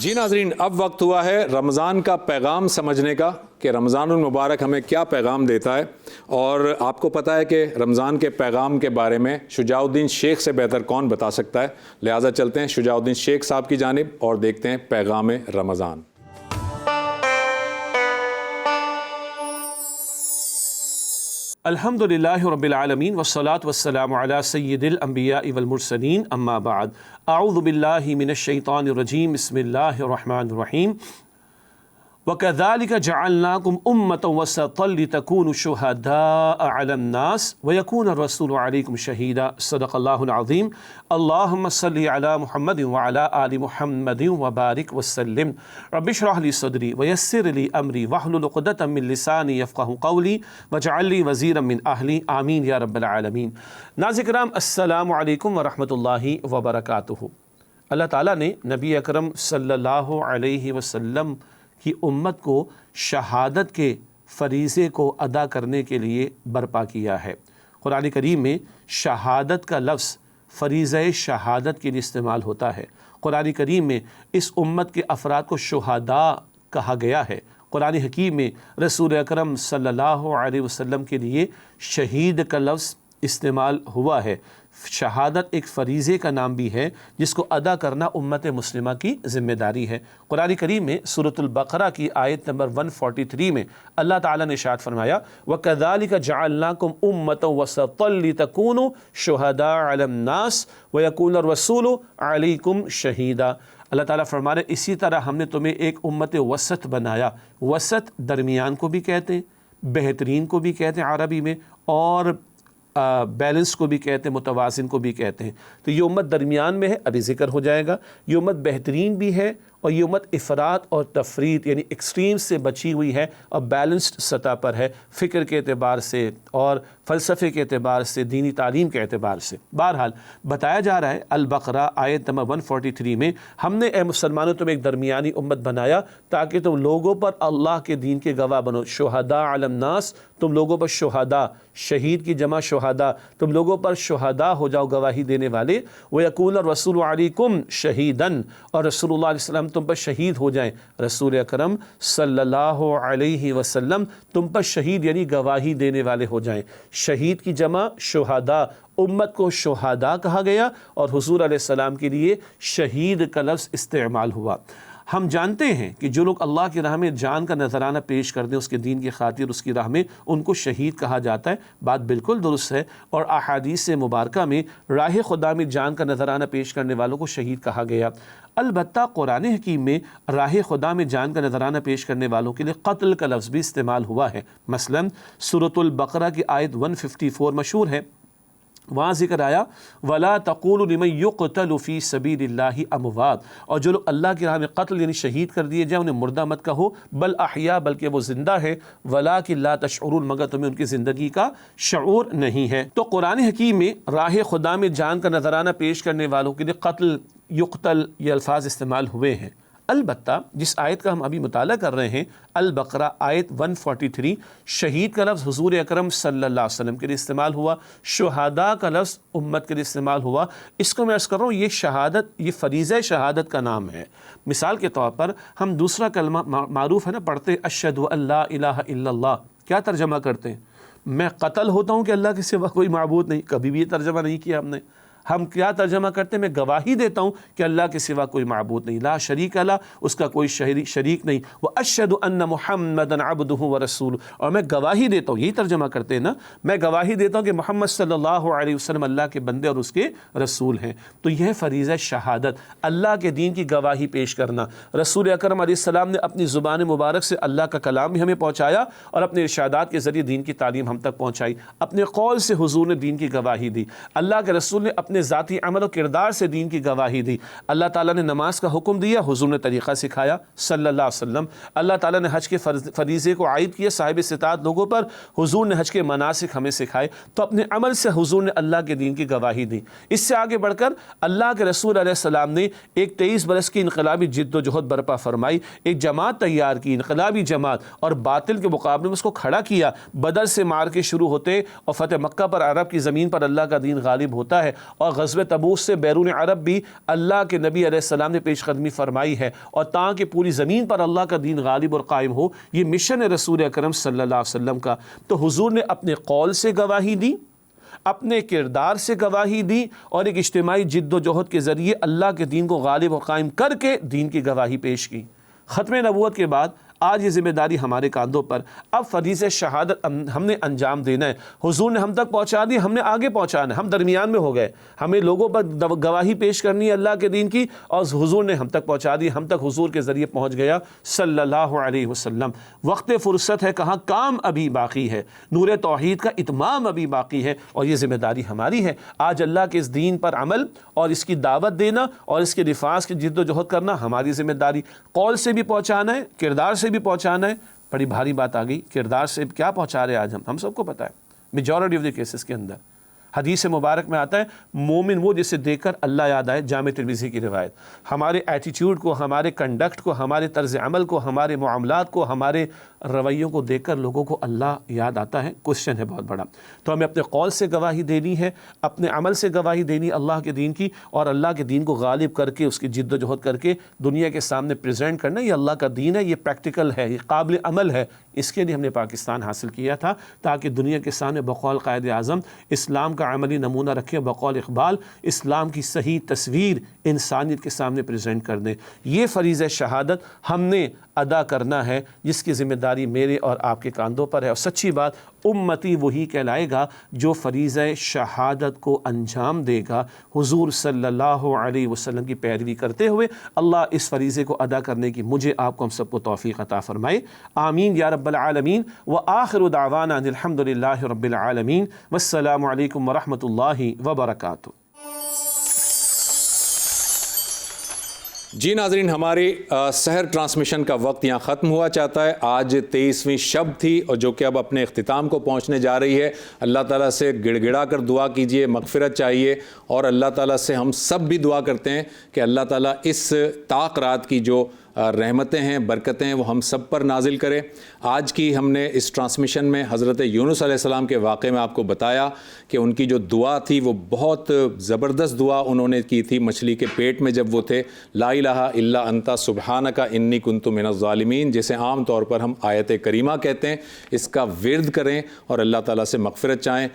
جی ناظرین، اب وقت ہوا ہے رمضان کا پیغام سمجھنے کا کہ رمضان المبارک ہمیں کیا پیغام دیتا ہے، اور آپ کو پتہ ہے کہ رمضان کے پیغام کے بارے میں شجاع الدین شیخ سے بہتر کون بتا سکتا ہے، لہٰذا چلتے ہیں شجاع الدین شیخ صاحب کی جانب اور دیکھتے ہیں پیغام رمضان۔ الحمدللہ رب العالمین والصلاة والسلام علی سید الانبیاء والمرسلین، اما بعد، اعوذ باللہ من الشیطان الرجیم، بسم اللہ الرحمن الرحیم۔ وَكَذَلِكَ جَعَلْنَاكُمْ أُمَّةً وَسَطًا لِتَكُونُوا شُهَدَاءَ عَلَى النَّاسِ وَيَكُونَ الرَّسُولُ عَلَيْكُمْ شَهِيدًا، صدق اللہ العظیم۔ اللہم صلی علی محمد وعلی آل محمد وبارک وسلم۔ رب اشرح لی صدری ویسر لی امری واحلل عقدۃ من لسانی یفقہوا قولی واجعل لی وزیرا من اہلی، آمین یا رب العالمین۔ ناظرین کرام، السلام علیکم ورحمۃ اللہ وبرکاتہ۔ اللہ تعالیٰ نے نبی اکرم صلی اللہ علیہ وسلم کی امت کو شہادت کے فریضے کو ادا کرنے کے لیے برپا کیا ہے۔ قرآن کریم میں شہادت کا لفظ فریضہ شہادت کے لیے استعمال ہوتا ہے۔ قرآن کریم میں اس امت کے افراد کو شہداء کہا گیا ہے۔ قرآن حکیم میں رسول اکرم صلی اللہ علیہ وسلم کے لیے شہید کا لفظ استعمال ہوا ہے۔ شہادت ایک فریضے کا نام بھی ہے جس کو ادا کرنا امت مسلمہ کی ذمہ داری ہے۔ قرآن کریم میں سورۃ البقرہ کی آیت نمبر 143 میں اللہ تعالیٰ نے ارشاد فرمایا، وَكَذَلِكَ جَعَلْنَاكُمْ أُمَّةً وَسَطًا لِتَكُونُوا شُهَدَاءَ عَلَى النَّاسِ وَيَكُونَ الرَّسُولُ عَلَيْكُمْ شَهِيدًا۔ اللہ تعالیٰ فرما رہے اسی طرح ہم نے تمہیں ایک امت وسط بنایا۔ وسط درمیان کو بھی کہتے ہیں، بہترین کو بھی کہتے ہیں عربی میں، اور بیلنس کو بھی کہتے ہیں، متوازن کو بھی کہتے ہیں۔ تو یہ امت درمیان میں ہے، ابھی ذکر ہو جائے گا۔ یہ امت بہترین بھی ہے، اور یہ امت افراط اور تفریط یعنی ایکسٹریم سے بچی ہوئی ہے اور بیلنسڈ سطح پر ہے، فکر کے اعتبار سے اور فلسفے کے اعتبار سے، دینی تعلیم کے اعتبار سے۔ بہرحال بتایا جا رہا ہے البقرہ آیت نمبر 143 میں، ہم نے اے مسلمانوں تم ایک درمیانی امت بنایا تاکہ تم لوگوں پر اللہ کے دین کے گواہ بنو۔ شہداء علی الناس، تم لوگوں پر شہداء، شہید کی جمع شہداء، تم لوگوں پر شہداء ہو جاؤ، گواہی دینے والے۔ وَيَكُونَ الرَّسُولُ عَلَيْكُمْ شَهِيدًا، اور رسول اللہ علیہ وسلم تم پر شہید ہو جائیں۔ رسول اکرم صلی اللہ علیہ وسلم تم پر شہید یعنی گواہی دینے والے ہو جائیں۔ شہید کی جمع شہداء، امت کو شہداء کہا گیا اور حضور علیہ السلام کے لیے شہید کا لفظ استعمال ہوا۔ ہم جانتے ہیں کہ جو لوگ اللہ کی راہ میں جان کا نذرانہ پیش کر دیں اس کے دین کی خاطر، اس کی راہ میں، ان کو شہید کہا جاتا ہے۔ بات بالکل درست ہے، اور احادیث مبارکہ میں راہ خدا میں جان کا نذرانہ پیش کرنے والوں کو شہید کہا گیا۔ البتہ قرآن حکیم میں راہ خدا میں جان کا نذرانہ پیش کرنے والوں کے لیے قتل کا لفظ بھی استعمال ہوا ہے۔ مثلا سورۃ البقرہ کی آیت 154 مشہور ہے، وہاں ذکر آیا وَلَا تَقُولُوا لِمَن يُقْتَلُ فِي سَبِيلِ اللَّهِ أَمْوَاتٌ، اور جو لوگ اللہ کی راہ میں قتل یعنی شہید کر دیے جائیں انہیں مردہ مت کہو، بل احیاء، بلکہ وہ زندہ ہے، وَلَٰكِن لَا تَشْعُرُونَ، مگر تمہیں ان کی زندگی کا شعور نہیں ہے۔ تو قرآن حکیم میں راہ خدا میں جان کا نذرانہ پیش کرنے والوں کے لیے قتل، یقتل، یہ الفاظ استعمال ہوئے ہیں۔ البتہ جس آیت کا ہم ابھی مطالعہ کر رہے ہیں البقرہ آیت 143، شہید کا لفظ حضور اکرم صلی اللہ علیہ وسلم کے لیے استعمال ہوا، شہداء کا لفظ امت کے لیے استعمال ہوا۔ اس کو میں عرض کر رہا ہوں، یہ شہادت، یہ فریضہ شہادت کا نام ہے۔ مثال کے طور پر ہم دوسرا کلمہ معروف ہے نا پڑھتے ہیں، اشہد ان لا الہ الا اللہ، کیا ترجمہ کرتے ہیں؟ میں قتل ہوتا ہوں کہ اللہ کے سوا کوئی معبود نہیں، کبھی بھی یہ ترجمہ نہیں کیا ہم نے۔ ہم کیا ترجمہ کرتے ہیں؟ میں گواہی دیتا ہوں کہ اللہ کے سوا کوئی معبود نہیں، لا شریک لہ، اس کا کوئی شریک نہیں، واشہد ان محمدا عبدہ ورسولہ، اور میں گواہی دیتا ہوں، یہی ترجمہ کرتے ہیں نا، میں گواہی دیتا ہوں کہ محمد صلی اللہ علیہ وسلم اللہ کے بندے اور اس کے رسول ہیں۔ تو یہ فریضہ شہادت، اللہ کے دین کی گواہی پیش کرنا۔ رسول اکرم علیہ السلام نے اپنی زبان مبارک سے اللہ کا کلام بھی ہمیں پہنچایا اور اپنے ارشادات کے ذریعے دین کی تعلیم ہم تک پہنچائی، اپنے قول سے حضور نے دین کی گواہی دی، اللہ کے رسول نے اپنے ذاتی عمل و کردار سے دین کی گواہی دی، اللہ تعالیٰ نے نماز کا حکم دیا، حضور نے طریقہ سکھایا صلی اللہ علیہ وسلم، اللہ تعالیٰ نے حج کے فریضے کو عائد کیا صاحب استطاعت لوگوں پر، حضور نے حج کے مناسک ہمیں سکھائے، تو اپنے عمل سے حضور نے اللہ کے دین کی گواہی دی۔ اس سے آگے بڑھ کر اللہ کے رسول علیہ السلام نے ایک 23 برس کی انقلابی جد و جہد برپا فرمائی، ایک جماعت تیار کی، انقلابی جماعت، اور باطل کے مقابلے میں اس کو کھڑا کیا۔ بدر سے مار کے شروع ہوتے اور فتح مکہ پر، عرب کی زمین پر اللہ کا دین غالب ہوتا ہے، اور غزوہ تبوک سے بیرون عرب بھی اللہ کے نبی علیہ السلام نے پیش قدمی فرمائی ہے، اور تاکہ پوری زمین پر اللہ کا دین غالب اور قائم ہو، یہ مشن ہے رسول اکرم صلی اللہ علیہ وسلم کا۔ تو حضور نے اپنے قول سے گواہی دی، اپنے کردار سے گواہی دی، اور ایک اجتماعی جد و جہد کے ذریعے اللہ کے دین کو غالب و قائم کر کے دین کی گواہی پیش کی۔ ختم نبوت کے بعد آج یہ ذمہ داری ہمارے کاندھوں پر، اب فریضہ شہادت ہم نے انجام دینا ہے۔ حضور نے ہم تک پہنچا دی، ہم نے آگے پہنچانا ہے، ہم درمیان میں ہو گئے، ہمیں لوگوں پر گواہی پیش کرنی ہے اللہ کے دین کی، اور حضور نے ہم تک پہنچا دی، ہم تک حضور کے ذریعے پہنچ گیا صلی اللہ علیہ وسلم۔ وقت فرصت ہے، کہاں کام ابھی باقی ہے، نور توحید کا اتمام ابھی باقی ہے، اور یہ ذمہ داری ہماری ہے آج اللہ کے اس دین پر عمل اور اس کی دعوت دینا اور اس کے دفاع کی جد و جہد کرنا ہماری ذمہ داری۔ قول سے بھی پہنچانا ہے، کردار سے بھی پہنچانا ہے۔ بڑی بھاری بات آ گئی، کردار سے کیا پہنچا رہے آج ہم سب کو پتہ ہے، میجورٹی آف دی کیسز کے اندر حدیث مبارک میں آتا ہے مومن وہ جسے دیکھ کر اللہ یاد آئے، جامع ترمذی کی روایت۔ ہمارے ایٹیٹیوڈ کو، ہمارے کنڈکٹ کو، ہمارے طرز عمل کو، ہمارے معاملات کو، ہمارے رویوں کو دیکھ کر لوگوں کو اللہ یاد آتا ہے، کوشچن ہے بہت بڑا۔ تو ہمیں اپنے قول سے گواہی دینی ہے، اپنے عمل سے گواہی دینی اللہ کے دین کی، اور اللہ کے دین کو غالب کر کے اس کی جد و جہد کر کے دنیا کے سامنے پریزنٹ کرنا، یہ اللہ کا دین ہے، یہ پریکٹیکل ہے، یہ قابل عمل ہے۔ اس کے لیے ہم نے پاکستان حاصل کیا تھا تاکہ دنیا کے سامنے بقول قائد اعظم اسلام کا عملی نمونہ رکھیں، بقول اقبال اسلام کی صحیح تصویر انسانیت کے سامنے پریزنٹ کر دیں۔ یہ فریضہ شہادت ہم نے ادا کرنا ہے، جس کی ذمہ داری میرے اور آپ کے کاندھوں پر ہے۔ اور سچی بات، امتی وہی کہلائے گا جو فریضہ شہادت کو انجام دے گا، حضور صلی اللہ علیہ وسلم کی پیروی کرتے ہوئے۔ اللہ اس فریضے کو ادا کرنے کی مجھے، آپ کو، ہم سب کو توفیق عطا فرمائے، آمین یا رب العالمین۔ وآخر دعوانا ان الحمد للہ رب العالمین، والسلام علیکم ورحمۃ اللہ وبرکاتہ۔ جی ناظرین، ہماری سحر ٹرانسمیشن کا وقت یہاں ختم ہوا چاہتا ہے۔ آج 23ویں شب تھی، اور جو کہ اب اپنے اختتام کو پہنچنے جا رہی ہے۔ اللہ تعالیٰ سے گڑ گڑا کر دعا کیجئے، مغفرت چاہیے، اور اللہ تعالیٰ سے ہم سب بھی دعا کرتے ہیں کہ اللہ تعالیٰ اس طاق رات کی جو رحمتیں ہیں، برکتیں ہیں، وہ ہم سب پر نازل کرے۔ آج کی ہم نے اس ٹرانسمیشن میں حضرت یونس علیہ السلام کے واقعے میں آپ کو بتایا کہ ان کی جو دعا تھی وہ بہت زبردست دعا انہوں نے کی تھی مچھلی کے پیٹ میں جب وہ تھے، لا الہ الا انت سبحانک انی کنت من الظالمین، جسے عام طور پر ہم آیت کریمہ کہتے ہیں۔ اس کا ورد کریں اور اللہ تعالیٰ سے مغفرت چاہیں۔